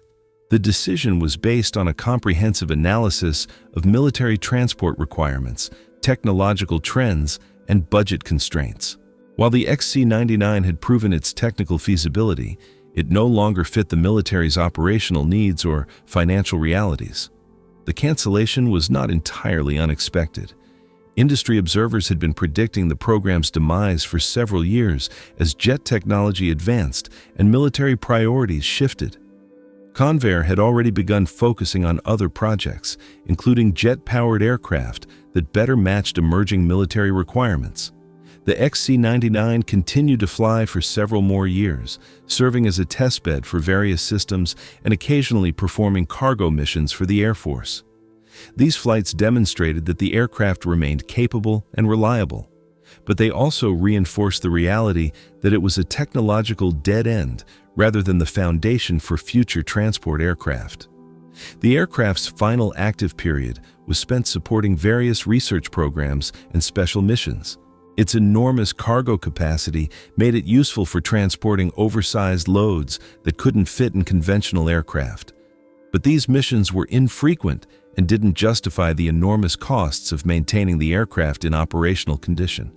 The decision was based on a comprehensive analysis of military transport requirements, technological trends, and budget constraints. While the XC-99 had proven its technical feasibility, it no longer fit the military's operational needs or financial realities. The cancellation was not entirely unexpected. Industry observers had been predicting the program's demise for several years as jet technology advanced and military priorities shifted. Convair had already begun focusing on other projects, including jet-powered aircraft that better matched emerging military requirements. The XC-99 continued to fly for several more years, serving as a testbed for various systems and occasionally performing cargo missions for the Air Force. These flights demonstrated that the aircraft remained capable and reliable, but they also reinforced the reality that it was a technological dead end rather than the foundation for future transport aircraft. The aircraft's final active period was spent supporting various research programs and special missions. Its enormous cargo capacity made it useful for transporting oversized loads that couldn't fit in conventional aircraft. But these missions were infrequent and didn't justify the enormous costs of maintaining the aircraft in operational condition.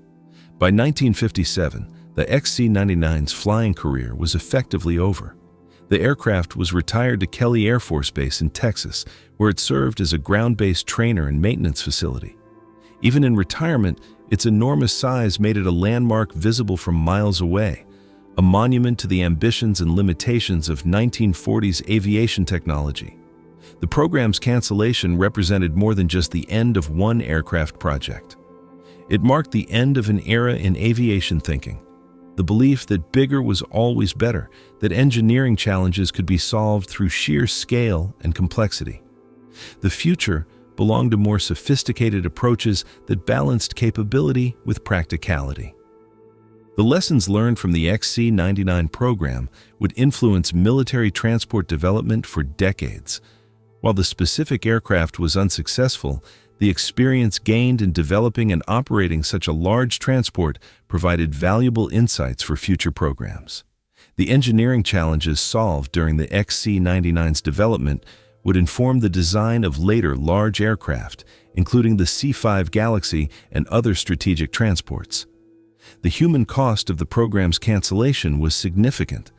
By 1957, the XC-99's flying career was effectively over. The aircraft was retired to Kelly Air Force Base in Texas, where it served as a ground-based trainer and maintenance facility. Even in retirement, its enormous size made it a landmark visible from miles away, a monument to the ambitions and limitations of 1940s aviation technology. The program's cancellation represented more than just the end of one aircraft project. It marked the end of an era in aviation thinking, the belief that bigger was always better, that engineering challenges could be solved through sheer scale and complexity. The future belonged to more sophisticated approaches that balanced capability with practicality. The lessons learned from the XC-99 program would influence military transport development for decades. While the specific aircraft was unsuccessful, the experience gained in developing and operating such a large transport provided valuable insights for future programs. The engineering challenges solved during the XC-99's development would inform the design of later large aircraft, including the C-5 Galaxy and other strategic transports. The human cost of the program's cancellation was significant.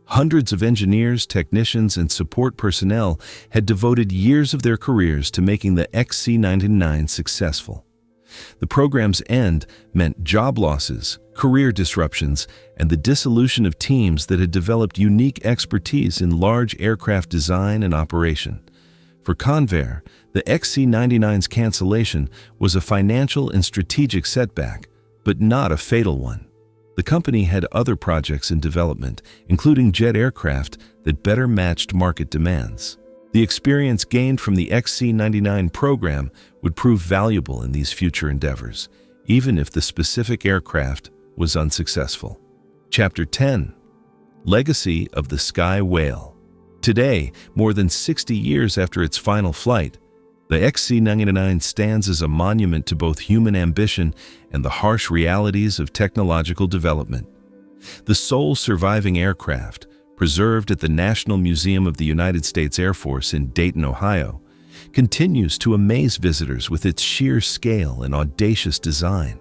Hundreds of engineers, technicians, and support personnel had devoted years of their careers to making the XC-99 successful. The program's end meant job losses, career disruptions, and the dissolution of teams that had developed unique expertise in large aircraft design and operation. For Convair, the XC-99's cancellation was a financial and strategic setback, but not a fatal one. The company had other projects in development, including jet aircraft that better matched market demands. The experience gained from the XC-99 program would prove valuable in these future endeavors, even if the specific aircraft was unsuccessful. Chapter 10: Legacy of the Sky Whale. Today, more than 60 years after its final flight, the XC-99 stands as a monument to both human ambition and the harsh realities of technological development. The sole surviving aircraft, preserved at the National Museum of the United States Air Force in Dayton, Ohio, continues to amaze visitors with its sheer scale and audacious design.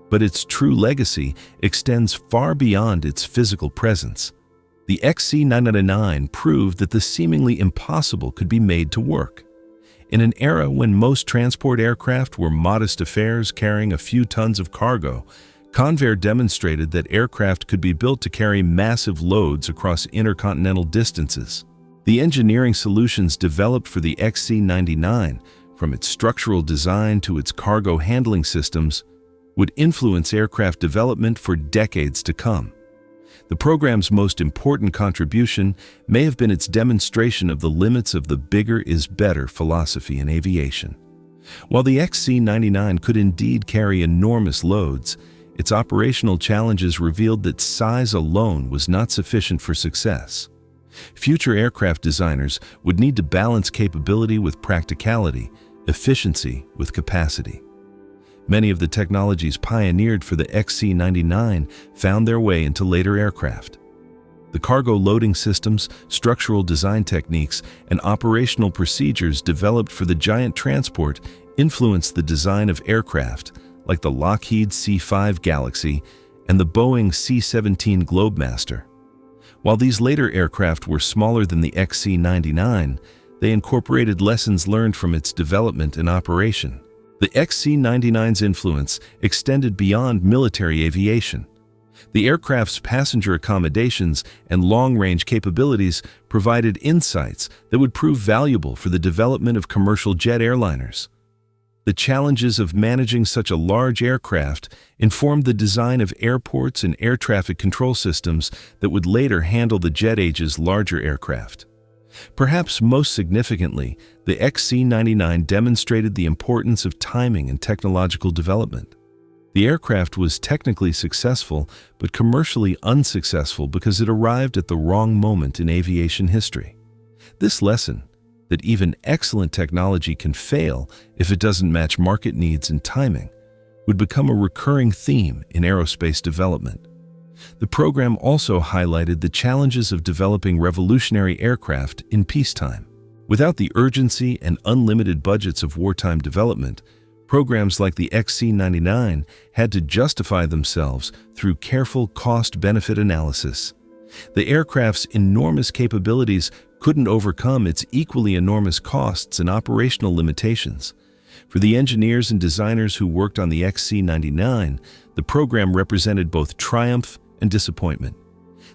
But its true legacy extends far beyond its physical presence. The XC-99 proved that the seemingly impossible could be made to work. In an era when most transport aircraft were modest affairs carrying a few tons of cargo, Convair demonstrated that aircraft could be built to carry massive loads across intercontinental distances. The engineering solutions developed for the XC-99, from its structural design to its cargo handling systems, would influence aircraft development for decades to come. The program's most important contribution may have been its demonstration of the limits of the bigger is better philosophy in aviation. While the XC-99 could indeed carry enormous loads, its operational challenges revealed that size alone was not sufficient for success. Future aircraft designers would need to balance capability with practicality, efficiency with capacity. Many of the technologies pioneered for the XC-99 found their way into later aircraft. The cargo loading systems, structural design techniques, and operational procedures developed for the giant transport influenced the design of aircraft like the Lockheed C-5 Galaxy and the Boeing C-17 Globemaster. While these later aircraft were smaller than the XC-99, they incorporated lessons learned from its development and operation. The XC-99's influence extended beyond military aviation. The aircraft's passenger accommodations and long-range capabilities provided insights that would prove valuable for the development of commercial jet airliners. The challenges of managing such a large aircraft informed the design of airports and air traffic control systems that would later handle the jet age's larger aircraft. Perhaps most significantly, the XC-99 demonstrated the importance of timing and technological development. The aircraft was technically successful, but commercially unsuccessful because it arrived at the wrong moment in aviation history. This lesson, that even excellent technology can fail if it doesn't match market needs and timing, would become a recurring theme in aerospace development. The program also highlighted the challenges of developing revolutionary aircraft in peacetime. Without the urgency and unlimited budgets of wartime development, programs like the XC-99 had to justify themselves through careful cost-benefit analysis. The aircraft's enormous capabilities couldn't overcome its equally enormous costs and operational limitations. For the engineers and designers who worked on the XC-99, the program represented both triumph and disappointment.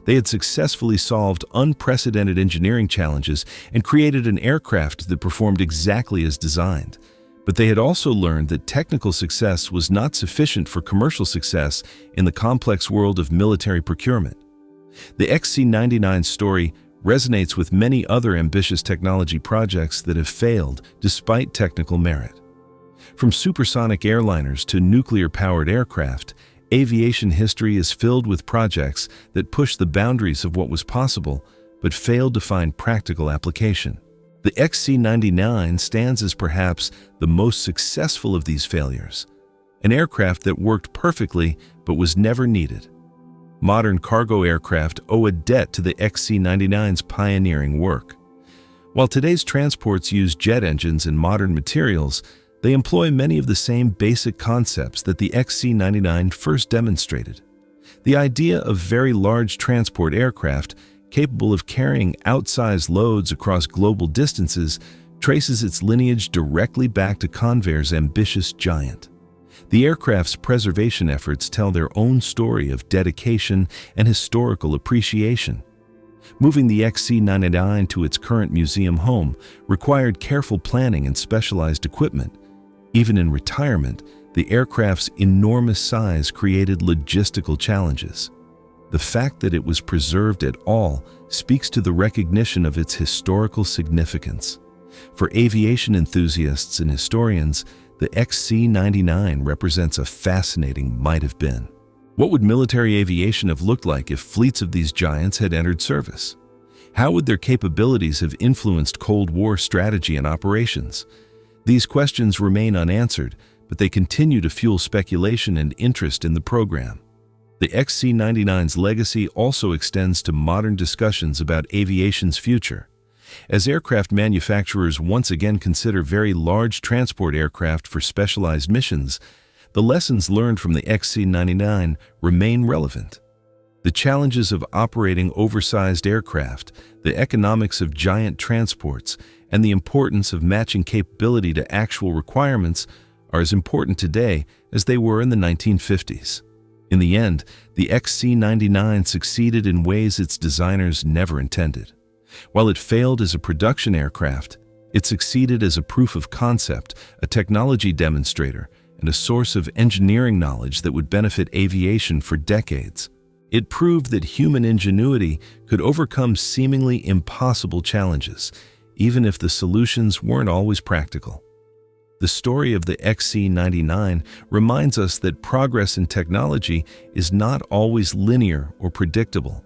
They had successfully solved unprecedented engineering challenges and created an aircraft that performed exactly as designed. But they had also learned that technical success was not sufficient for commercial success in the complex world of military procurement. The XC-99 story resonates with many other ambitious technology projects that have failed despite technical merit. From supersonic airliners to nuclear-powered aircraft, aviation history is filled with projects that push the boundaries of what was possible but failed to find practical application. The XC-99 stands as perhaps the most successful of these failures, an aircraft that worked perfectly but was never needed. Modern cargo aircraft owe a debt to the XC-99's pioneering work. While today's transports use jet engines and modern materials, they employ many of the same basic concepts that the XC-99 first demonstrated. The idea of very large transport aircraft capable of carrying outsized loads across global distances traces its lineage directly back to Convair's ambitious giant. The aircraft's preservation efforts tell their own story of dedication and historical appreciation. Moving the XC-99 to its current museum home required careful planning and specialized equipment. Even in retirement, the aircraft's enormous size created logistical challenges. The fact that it was preserved at all speaks to the recognition of its historical significance. For aviation enthusiasts and historians, the XC-99 represents a fascinating might-have-been. What would military aviation have looked like if fleets of these giants had entered service? How would their capabilities have influenced Cold War strategy and operations? These questions remain unanswered, but they continue to fuel speculation and interest in the program. The XC-99's legacy also extends to modern discussions about aviation's future. As aircraft manufacturers once again consider very large transport aircraft for specialized missions, the lessons learned from the XC-99 remain relevant. The challenges of operating oversized aircraft, the economics of giant transports, and the importance of matching capability to actual requirements are as important today as they were in the 1950s. In the end, the XC-99 succeeded in ways its designers never intended. While it failed as a production aircraft, it succeeded as a proof of concept, a technology demonstrator, and a source of engineering knowledge that would benefit aviation for decades. It proved that human ingenuity could overcome seemingly impossible challenges, even if the solutions weren't always practical. The story of the XC-99 reminds us that progress in technology is not always linear or predictable.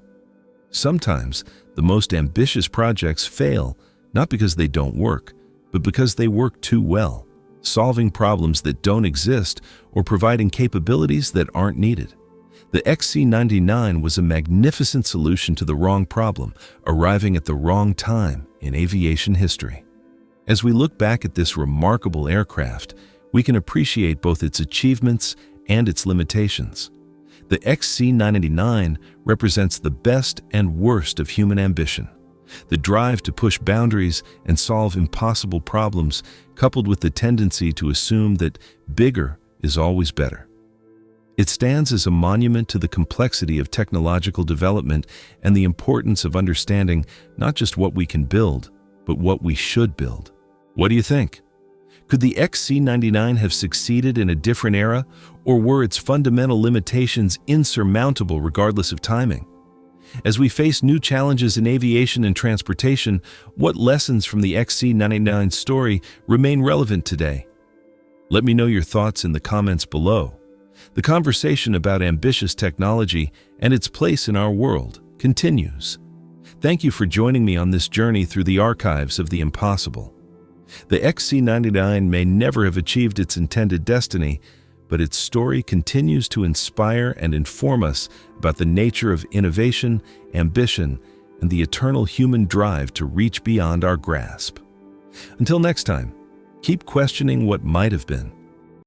Sometimes, the most ambitious projects fail not because they don't work, but because they work too well, solving problems that don't exist or providing capabilities that aren't needed. The XC-99 was a magnificent solution to the wrong problem, arriving at the wrong time in aviation history. As we look back at this remarkable aircraft, we can appreciate both its achievements and its limitations. The XC-99 represents the best and worst of human ambition. The drive to push boundaries and solve impossible problems, coupled with the tendency to assume that bigger is always better. It stands as a monument to the complexity of technological development and the importance of understanding not just what we can build, but what we should build. What do you think? Could the XC-99 have succeeded in a different era, or were its fundamental limitations insurmountable regardless of timing? As we face new challenges in aviation and transportation, what lessons from the XC-99 story remain relevant today? Let me know your thoughts in the comments below. The conversation about ambitious technology and its place in our world continues. Thank you for joining me on this journey through the archives of the impossible. The XC-99 may never have achieved its intended destiny, but its story continues to inspire and inform us about the nature of innovation, ambition, and the eternal human drive to reach beyond our grasp. Until next time, keep questioning what might have been